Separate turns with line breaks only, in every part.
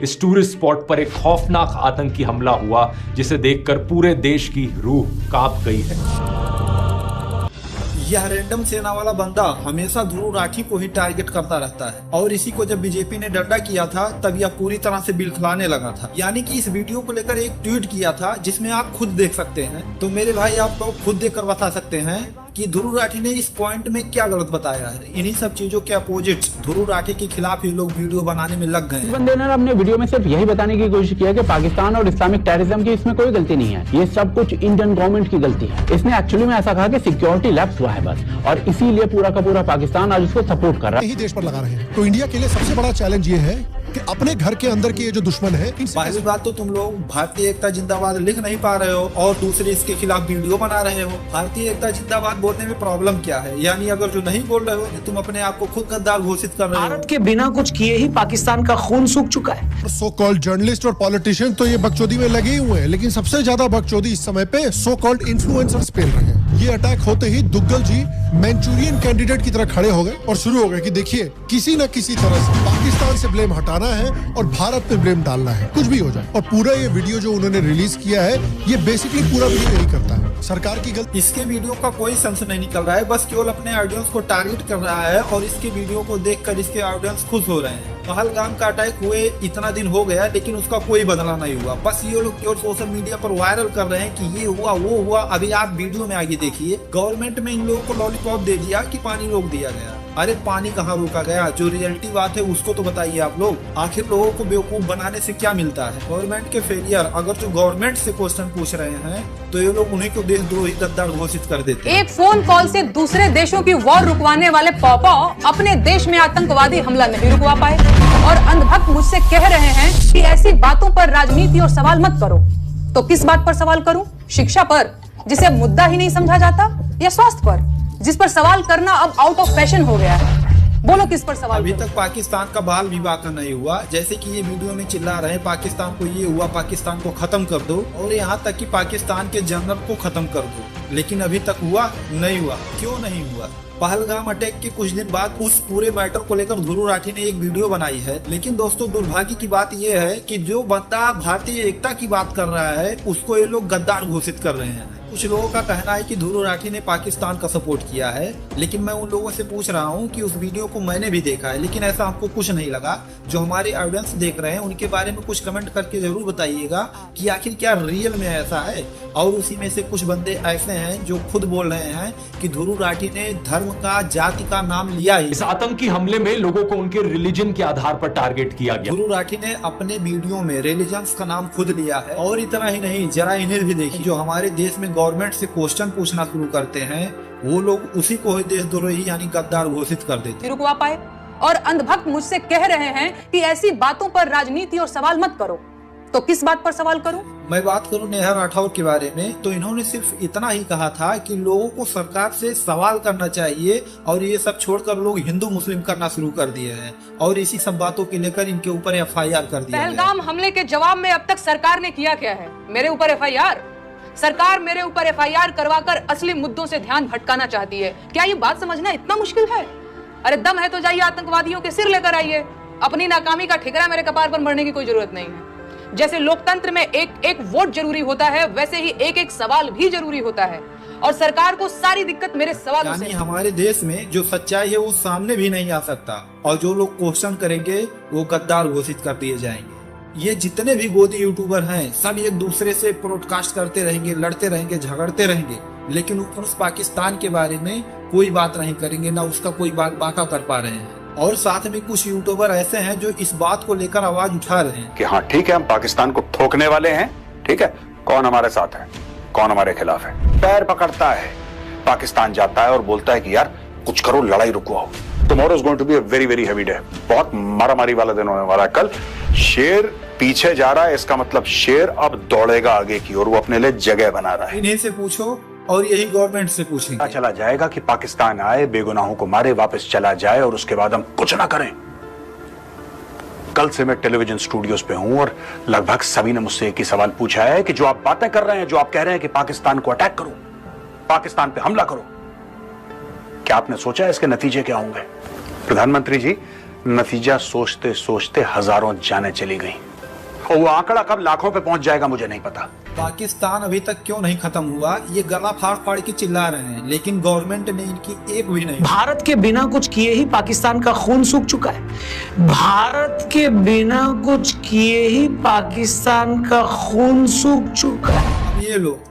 इस tourist spot पर एक खौफनाक आतंकी हमला हुआ जिसे देखकर पूरे देश की रूह कांप गई है।
यह रैंडम सेना वाला बंदा हमेशा ध्रुव राठी को ही टारगेट करता रहता है और इसी को जब बीजेपी ने डंडा किया था तब यह पूरी तरह से बिलखलाने लगा था। यानी कि इस वीडियो को लेकर एक ट्वीट किया था जिसमें आप खुद देख सकते हैं। तो मेरे भाई आप लोग खुद देखकर बता सकते हैं कि ध्रुव राठी ने इस पॉइंट में क्या गलत बताया है। इन्हीं सब चीजों के अपोजिट ध्रुव राठी के खिलाफ ये लोग वीडियो बनाने में लग गए।
इस बंदे ने अपने वीडियो में सिर्फ यही बताने की कोशिश किया कि पाकिस्तान और इस्लामिक टेररिज्म की इसमें कोई गलती नहीं है, ये सब कुछ इंडियन गवर्नमेंट की गलती है। इसने एक्चुअली में ऐसा कहा कि सिक्योरिटी लैप्स हुआ है बस, और इसीलिए पूरा का पूरा पाकिस्तान आज उसको सपोर्ट कर रहा है।
यही देश पर लगा रहे हैं। तो इंडिया के लिए सबसे बड़ा चैलेंज ये है कि अपने घर के अंदर के ये जो दुश्मन है।
पहली बात तो तुम लोग भारतीय एकता जिंदाबाद लिख नहीं पा रहे हो और दूसरे इसके खिलाफ वीडियो बना रहे हो। भारतीय एकता जिंदाबाद बोलने में प्रॉब्लम क्या है? यानी अगर जो नहीं बोल रहे हो तुम अपने आप को खुद गद्दार घोषित कर रहे हो।
भारत के बिना कुछ किए ही पाकिस्तान का खून सूख चुका है।
सो कॉल्ड जर्नलिस्ट और पॉलिटिशियन तो ये बकचोदी में लगे हुए हैं, लेकिन सबसे ज्यादा बकचोदी इस समय पे सो कॉल्ड इन्फ्लुएंसर्स पेल रहे हैं। ये अटैक होते ही दुग्गल जी मैंचूरियन कैंडिडेट की तरह खड़े हो गए और शुरू हो गए कि देखिए किसी न किसी तरह से पाकिस्तान से ब्लेम हटाना है और भारत पे ब्लेम डालना है, कुछ भी हो जाए। और पूरा ये वीडियो जो उन्होंने रिलीज किया है ये बेसिकली पूरा वीडियो यही करता है, सरकार की गलती।
इसके वीडियो का कोई सेंस नहीं निकल रहा है, बस केवल अपने ऑडियंस को टारगेट कर रहा है और इसके वीडियो को देखकर इसके ऑडियंस खुश हो रहे हैं। पहलगाम का अटैक हुए इतना दिन हो गया लेकिन उसका कोई बदला नहीं हुआ। बस ये लोग केवल सोशल मीडिया पर वायरल कर रहे हैं कि ये हुआ वो हुआ। अभी आप वीडियो में आगे देखिए, गवर्नमेंट में इन लोगों को लॉलीपॉप दे दिया कि पानी रोक दिया गया। अरे पानी कहाँ रोका गया? जो रियलिटी बात है उसको तो बताइए आप लोग। आखिर लोगों को बेवकूफ बनाने से क्या मिलता है? गवर्नमेंट के फेलियर, अगर जो गवर्नमेंट से क्वेश्चन पूछ रहे हैं तो ये लोग उन्हीं को देशद्रोही गद्दार घोषित कर देते हैं।
एक फोन कॉल से दूसरे देशों की वॉर रुकवाने वाले पॉपा अपने देश में आतंकवादी हमला नहीं रुकवा पाए और अंधभक्त मुझसे कह रहे हैं कि ऐसी बातों पर राजनीति और सवाल मत करो। तो किस बात पर सवाल करूं? शिक्षा पर, जिसे मुद्दा ही नहीं समझा जाता, या स्वास्थ्य पर, जिस पर सवाल करना अब आउट ऑफ फैशन हो गया है? बोलो किस पर सवाल?
अभी तक पाकिस्तान का बाल विवाह का नहीं हुआ, जैसे कि ये वीडियो में चिल्ला रहे हैं पाकिस्तान को ये हुआ, पाकिस्तान को खत्म कर दो, और यहाँ तक कि पाकिस्तान के जनरल को खत्म कर दो। लेकिन अभी तक हुआ नहीं हुआ। क्यों नहीं हुआ? पहलगाम अटैक के कुछ दिन बाद उस पूरे मैटर को लेकर ध्रुव राठी ने एक वीडियो बनाई है। लेकिन दोस्तों दुर्भाग्य की बात यह है कि जो बंदा भारतीय एकता की बात कर रहा है उसको ये लोग गद्दार घोषित कर रहे हैं। कुछ लोगों का कहना है कि ध्रुव राठी ने पाकिस्तान का सपोर्ट किया है, लेकिन मैं उन लोगों से पूछ रहा हूं कि उस वीडियो को मैंने भी देखा है लेकिन ऐसा हमको कुछ नहीं लगा। जो हमारे ऑडियंस देख रहे हैं उनके बारे में कुछ कमेंट करके जरूर बताइएगा कि आखिर क्या रियल में ऐसा है। और उसी में से कुछ बंदे ऐसे हैं जो खुद बोल रहे हैं कि ध्रुव राठी ने धर्म का, जाति का नाम लिया ही।
इस आतंकी हमले में लोगों को उनके रिलीजन के आधार पर टारगेट किया गया।
ध्रुव राठी ने अपने वीडियो में रिलीजन्स का नाम खुद लिया है। और इतना ही नहीं, जरा इन्हें भी देखिए, जो हमारे देश में गवर्नमेंट से क्वेश्चन पूछना शुरू करते हैं वो लोग उसी को देशद्रोही यानी गद्दार घोषित कर देते हैं।
रुकवा पाए और अंधभक्त मुझसे कह रहे हैं कि ऐसी बातों पर राजनीति और सवाल मत करो। तो किस बात पर सवाल करूं?
मैं बात करूं नेहा राठौर के बारे में, तो इन्होंने सिर्फ इतना ही कहा था कि लोगों को सरकार से सवाल करना चाहिए और ये सब छोड़कर लोग हिंदू मुस्लिम करना शुरू कर दिए हैं और इसी सब बातों के लेकर इनके ऊपर FIR कर दिया।
पहलगाम हमले के जवाब में अब तक सरकार ने किया क्या है? मेरे ऊपर FIR? सरकार मेरे ऊपर FIR करवाकर असली मुद्दों से ध्यान भटकाना चाहती है। क्या ये बात समझना इतना मुश्किल है? अरे दम है तो जाइए आतंकवादियों के सिर लेकर आइए। अपनी नाकामी का ठिकरा मेरे कपार पर मरने की कोई जरूरत नहीं है। जैसे लोकतंत्र में एक एक वोट जरूरी होता है, वैसे ही एक एक सवाल भी जरूरी होता है और सरकार को सारी दिक्कत मेरे सवालों से।
हमारे देश में जो सच्चाई है वो सामने भी नहीं आ सकता और जो लोग क्वेश्चन करेंगे वो गद्दार घोषित कर दिए जाएंगे। ये जितने भी गोदी यूट्यूबर हैं सब एक दूसरे से ब्रॉडकास्ट करते रहेंगे, लड़ते रहेंगे, झगड़ते रहेंगे, लेकिन उस पाकिस्तान के बारे में कोई बात नहीं करेंगे, ना उसका कोई बाका कर पा रहे हैं। और साथ में कुछ यूट्यूबर ऐसे हैं जो इस बात को लेकर आवाज उठा रहे हैं
कि हाँ ठीक है, हम पाकिस्तान को ठोकने वाले हैं, ठीक है, कौन हमारे साथ है, कौन हमारे खिलाफ है। पैर पकड़ता है, पाकिस्तान जाता है और बोलता है कि यार कुछ करो, लड़ाई रुकवाओ। Tomorrow is going to be a very very heavy day. बहुत मारामारी वाला दिन होने वाला है कल। शेर पीछे जा रहा है, इसका मतलब शेर अब दौड़ेगा आगे की और वो अपने लिए जगह बना रहा है।
इन्हीं से पूछो और यही गवर्नमेंट से पूछेंगे।
चला जाएगा कि पाकिस्तान आए, बेगुनाहों को मारे, वापस चला जाए और उसके बाद हम कुछ ना करें। कल से मैं टेलीविजन स्टूडियोज पे हूं और लगभग सभी ने मुझसे एक ही सवाल पूछा है कि जो आप बातें कर रहे हैं, जो आप कह रहे हैं कि पाकिस्तान को अटैक करो, पाकिस्तान पे हमला करो, क्या आपने सोचा है इसके नतीजे क्या होंगे? प्रधानमंत्री जी, नतीजा सोचते सोचते हजारों जानें चली गई। और वो आंकड़ा कब लाखों पे पहुंच जाएगा मुझे नहीं पता।
पाकिस्तान अभी तक क्यों नहीं खत्म हुआ, ये गला फाड़ फाड़ के चिल्ला रहे हैं, लेकिन गवर्नमेंट ने इनकी एक भी नहीं।
भारत के बिना कुछ किए ही पाकिस्तान का खून सूख चुका है। भारत के बिना कुछ किए ही पाकिस्तान का खून सूख चुका है।
ये लोग,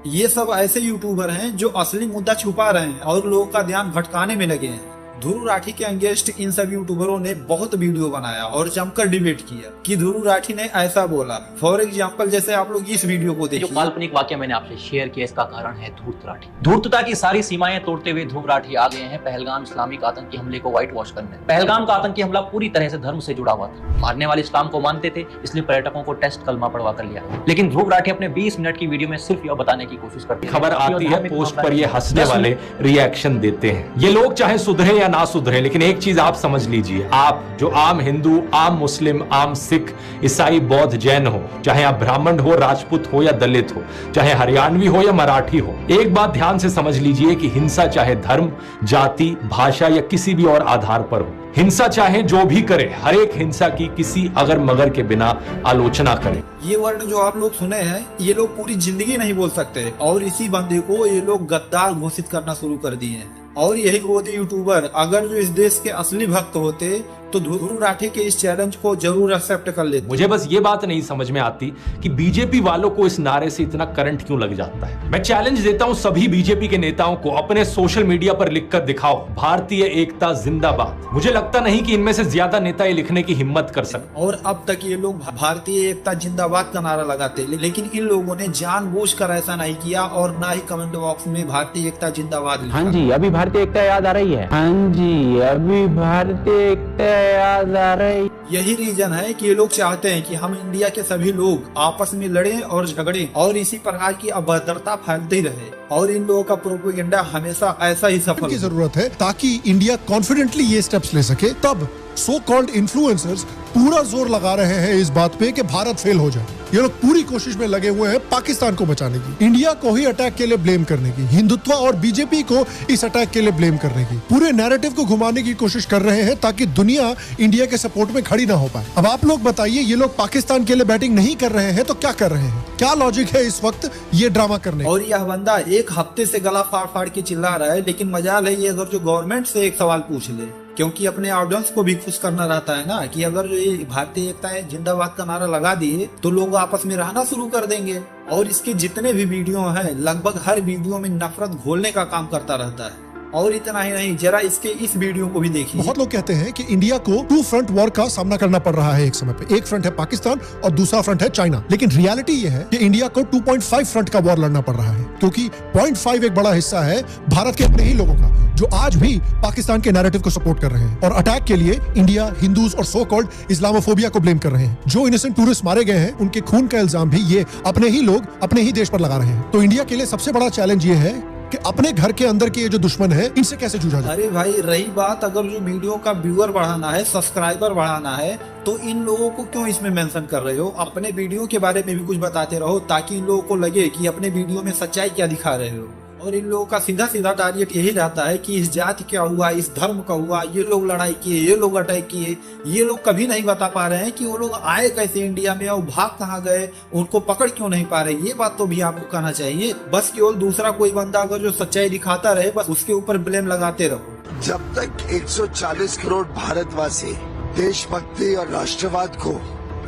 ये सब ऐसे यूट्यूबर हैं जो असली मुद्दा छुपा रहे हैं और लोगों का ध्यान भटकाने में लगे हैं। ध्रुव राठी के अगेंस्ट इन सब यूट्यूबरों ने बहुत वीडियो बनाया और जमकर डिबेट किया कि ध्रुव राठी ने ऐसा बोला। फॉर एग्जांपल जैसे आप लोग इस वीडियो को देखिए।
जो काल्पनिक वाक्य मैंने आपसे शेयर किया, इसका कारण है धूर्त राठी। धूर्तता की सारी सीमाएं तोड़ते हुए ध्रुव राठी आ गए हैं पहलगाम इस्लामिक आतंकी हमले को व्हाइट वॉश करने। पहलगाम का आतंकी हमला पूरी तरह से धर्म से जुड़ा हुआ था। मारने वाले इस्लाम को मानते थे, इसलिए पर्यटकों को टेस्ट कलमा पढ़वा कर लिया। लेकिन ध्रुव राठी अपने 20 मिनट की वीडियो में सिर्फ यह बताने की कोशिश करते हैं।
खबर आती है, पोस्ट पर ये हंसने वाले रिएक्शन देते हैं। ये लोग चाहे सुधरे या ना सुधरे, लेकिन एक चीज आप समझ लीजिए, आप जो आम हिंदू, आम मुस्लिम, आम सिख, ईसाई, बौद्ध, जैन हो, चाहे आप ब्राह्मण हो, राजपूत हो या दलित हो, चाहे हरियाणवी हो या मराठी हो, एक बात ध्यान से समझ लीजिए कि हिंसा चाहे धर्म, जाति, भाषा या किसी भी और आधार पर हो, हिंसा चाहे जो भी करे, हर एक हिंसा की किसी अगर मगर के बिना आलोचना करें।
ये वर्ड जो आप लोग सुने हैं, ये लोग पूरी जिंदगी नहीं बोल सकते और इसी बंदे को ये लोग गद्दार घोषित करना शुरू कर दिए हैं। और यही गोदी यूट्यूबर अगर जो इस देश के असली भक्त होते तो ध्रुव राठी के इस चैलेंज को जरूर एक्सेप्ट कर लेते।
मुझे बस ये बात नहीं समझ में आती कि बीजेपी वालों को इस नारे से इतना करंट क्यों लग जाता है। मैं चैलेंज देता हूं सभी बीजेपी के नेताओं को, अपने सोशल मीडिया पर लिखकर दिखाओ भारतीय एकता जिंदाबाद। मुझे लगता नहीं कि इनमें से ज्यादा नेता ये लिखने की हिम्मत कर सकते।
और अब तक ये लोग भारतीय एकता जिंदाबाद का नारा लगाते, लेकिन इन लोगों ने जानबूझकर ऐसा नहीं किया और ना ही कमेंट बॉक्स में भारतीय एकता जिंदाबाद लिखा।
हाँ जी, अभी भारतीय एकता याद आ रही है। हाँ जी, अभी भारतीय एकता याद आ रही।
यही रीजन है कि ये लोग चाहते हैं कि हम इंडिया के सभी लोग आपस में लड़ें और झगड़ें और इसी प्रकार की अभद्रता फैलती रहे और इन लोगों का प्रोपेगेंडा हमेशा ऐसा ही सफल
की जरूरत है ताकि इंडिया कॉन्फिडेंटली ये स्टेप्स ले सके। तब सो कॉल्ड इन्फ्लुएंसर्स पूरा जोर लगा रहे हैं इस बात पे कि भारत फेल हो जाए। ये लोग पूरी कोशिश में लगे हुए हैं पाकिस्तान को बचाने की, इंडिया को ही अटैक के लिए ब्लेम करने की, हिंदुत्व और बीजेपी को इस अटैक के लिए ब्लेम करने की, पूरे नैरेटिव को घुमाने की कोशिश कर रहे हैं ताकि दुनिया इंडिया के सपोर्ट में खड़ी ना हो पाए। अब आप लोग बताइए, ये लोग पाकिस्तान के लिए बैटिंग नहीं कर रहे हैं तो क्या कर रहे हैं? क्या लॉजिक है इस वक्त ये ड्रामा करने?
और यह बंदा एक हफ्ते से गला फाड़ फाड़ के चिल्ला रहा है, लेकिन मजाल है ये अगर जो गवर्नमेंट से एक सवाल पूछ ले, क्योंकि अपने ऑडियंस को भी खुश करना रहता है ना कि अगर जो ये भारतीय एकता जिंदाबाद का नारा लगा दिए तो लोग आपस में रहना शुरू कर देंगे। और इसके जितने भी वीडियो हैं, लगभग हर वीडियो में नफरत घोलने का काम करता रहता है। और इतना ही नहीं, जरा इसके इस वीडियो को भी देखिए।
बहुत लोग कहते हैं कि इंडिया को 2 फ्रंट वॉर का सामना करना पड़ रहा है एक समय पे। एक फ्रंट है पाकिस्तान और दूसरा फ्रंट है चाइना, लेकिन रियलिटी ये है कि इंडिया को 2.5 फ्रंट का वॉर लड़ना पड़ रहा है, क्योंकि 0.5 एक बड़ा हिस्सा है भारत के अपने ही लोगों का जो आज भी पाकिस्तान के नैरेटिव को सपोर्ट कर रहे हैं और अटैक के लिए इंडिया, हिंदूज और सो कॉल्ड इस्लामोफोबिया को ब्लेम कर रहे हैं। जो इनोसेंट टूरिस्ट मारे गए हैं, उनके खून का इल्जाम भी ये अपने ही लोग अपने ही देश पर लगा रहे हैं। तो इंडिया के लिए सबसे बड़ा चैलेंज ये है कि अपने घर के अंदर के ये जो दुश्मन है, इनसे कैसे जूझा जाए।
अरे भाई, रही बात अगर जो वीडियो का व्यूअर बढ़ाना है, सब्सक्राइबर बढ़ाना है, तो इन लोगों को क्यों इसमें मेंशन कर रहे हो? अपने वीडियो के बारे में भी कुछ बताते रहो ताकि इन लोगों को लगे कि अपने वीडियो में सच्चाई क्या दिखा रहे हो। और इन लोगों का सीधा सीधा टारगेट यही रहता है कि इस जाति क्या हुआ, इस धर्म का हुआ, ये लोग लड़ाई किए, ये लोग अटैक किए। ये लोग कभी नहीं बता पा रहे हैं कि वो लोग आए कैसे इंडिया में और भाग कहाँ गए, उनको पकड़ क्यों नहीं पा रहे। ये बात तो भी आपको कहना चाहिए। बस केवल दूसरा कोई बंदा अगर जो सच्चाई दिखाता रहे, बस उसके ऊपर ब्लेम लगाते रहो।
जब तक 140 करोड़ भारतवासी देशभक्ति और राष्ट्रवाद को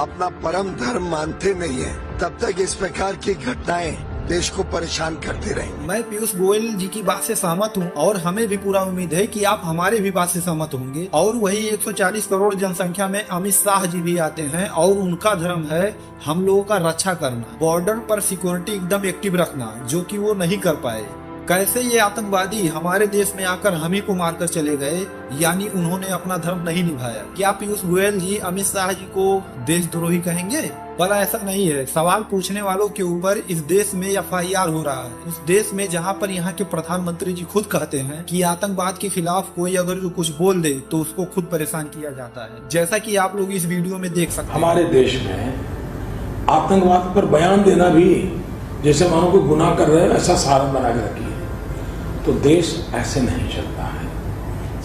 अपना परम धर्म मानते नहीं है, तब तक इस प्रकार की घटनाएं देश को परेशान करते रहेंगे।
मैं पीयूष गोयल जी की बात से सहमत हूं और हमें भी पूरा उम्मीद है कि आप हमारे भी बात से सहमत होंगे। और वही 140 करोड़ जनसंख्या में अमित शाह जी भी आते हैं और उनका धर्म है हम लोगों का रक्षा करना, बॉर्डर पर सिक्योरिटी एकदम एक्टिव रखना, जो कि वो नहीं कर पाए। कैसे ये आतंकवादी हमारे देश में आकर हम ही को मारकर चले गए, यानी उन्होंने अपना धर्म नहीं निभाया। क्या पीयूष गोयल जी अमित शाह जी को देशद्रोही कहेंगे? पर ऐसा नहीं है। सवाल पूछने वालों के ऊपर इस देश में FIR हो रहा है, उस देश में जहां पर यहाँ के प्रधानमंत्री जी खुद कहते हैं कि आतंकवाद के खिलाफ कोई अगर जो कुछ बोल दे तो उसको खुद परेशान किया जाता है, जैसा कि आप लोग इस वीडियो में देख सकते हैं।
हमारे देश में आतंकवाद पर बयान देना भी जैसे मानो को गुनाह कर रहे हैं, ऐसा साधन बना के रखिए, तो देश ऐसे नहीं चलता है।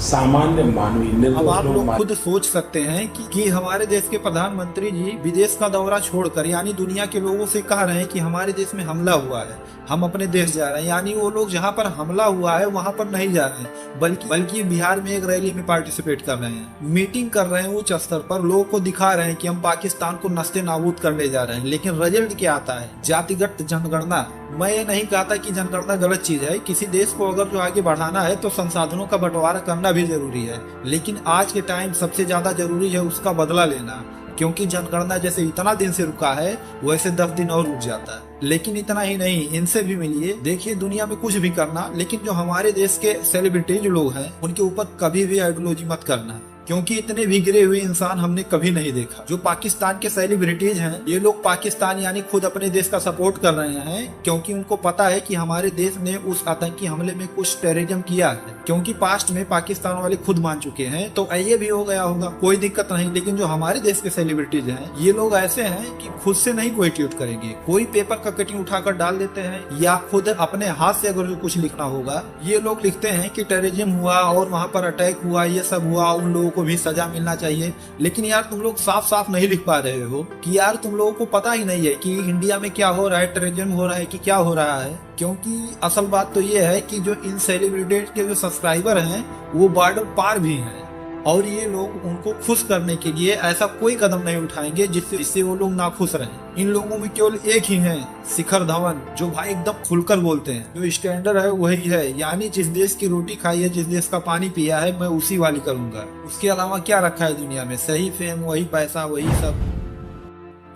सामान्य मानवी
अब
निर्दोष
आप
लोग
लोग
मारे।
खुद सोच सकते हैं कि हमारे देश के प्रधानमंत्री जी विदेश का दौरा छोड़कर यानी दुनिया के लोगों से कह रहे हैं कि हमारे देश में हमला हुआ है, हम अपने देश जा रहे हैं। यानी वो लोग जहां पर हमला हुआ है वहां पर नहीं जा रहे हैं, बल्कि बिहार में एक रैली में पार्टिसिपेट कर रहे हैं, मीटिंग कर रहे हैं उच्च स्तर पर, लोगों को दिखा रहे हैं कि हम पाकिस्तान को नस्ते नाबूद करने जा रहे हैं। लेकिन रिजल्ट क्या आता है? जातिगत जनगणना। मैं ये नहीं कहता कि जनगणना गलत चीज है, किसी देश को अगर जो आगे बढ़ाना है तो संसाधनों का बंटवारा करना भी जरूरी है, लेकिन आज के टाइम सबसे ज्यादा जरूरी है उसका बदला लेना। क्योंकि जनगणना जैसे इतना दिन से रुका है वैसे 10 दिन और रुक जाता है। लेकिन इतना ही नहीं, इनसे भी मिलिए, देखिए दुनिया में कुछ भी करना, लेकिन जो हमारे देश के सेलिब्रिटीज लोग हैं उनके ऊपर कभी भी आइडियोलॉजी मत करना, क्योंकि इतने भी गिरे हुए इंसान हमने कभी नहीं देखा। जो पाकिस्तान के सेलिब्रिटीज हैं ये लोग पाकिस्तान यानी खुद अपने देश का सपोर्ट कर रहे हैं, क्योंकि उनको पता है कि हमारे देश ने उस आतंकी हमले में कुछ टेररिज्म किया है, क्योंकि पास्ट में पाकिस्तान वाले खुद मान चुके हैं। तो ये भी हो गया होगा, कोई दिक्कत नहीं। लेकिन जो हमारे देश के सेलिब्रिटीज हैं ये लोग ऐसे हैं कि खुद से नहीं कोई ट्वीट करेंगे, कोई पेपर का कटिंग उठाकर डाल देते हैं या खुद अपने हाथ से अगर कुछ लिखना होगा ये लोग लिखते हैं कि टेररिज्म हुआ और वहां पर अटैक हुआ, ये सब हुआ, उन लोगों को भी सजा मिलना चाहिए। लेकिन यार तुम लोग साफ साफ नहीं लिख पा रहे हो कि यार तुम लोगों को पता ही नहीं है कि इंडिया में क्या हो रहा है, टेररिज्म हो रहा है कि क्या हो रहा है। क्योंकि असल बात तो ये है कि जो इन सेलिब्रिटीज के जो सब्सक्राइबर हैं वो बॉर्डर पार भी हैं, और ये लोग उनको खुश करने के लिए ऐसा कोई कदम नहीं उठाएंगे जिससे वो लोग नाखुश रहें। इन लोगों में केवल एक ही है, शिखर धवन, जो भाई एकदम खुलकर बोलते हैं, जो स्टैंडर्ड है वही है, यानी जिस देश की रोटी खाई है, जिस देश का पानी पिया है, मैं उसी वाली करूंगा। उसके अलावा क्या रखा है दुनिया में? सही फेम, वही पैसा, वही सब।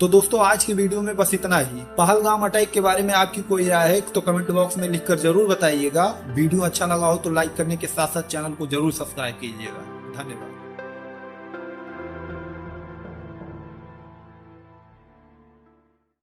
तो दोस्तों आज की वीडियो में बस इतना ही। पहलगाम अटैक के बारे में आपकी कोई राय है तो कमेंट बॉक्स में लिखकर जरूर बताइएगा। वीडियो अच्छा लगा हो तो लाइक करने के साथ साथ चैनल को जरूर सब्सक्राइब कीजिएगा। धन्यवाद।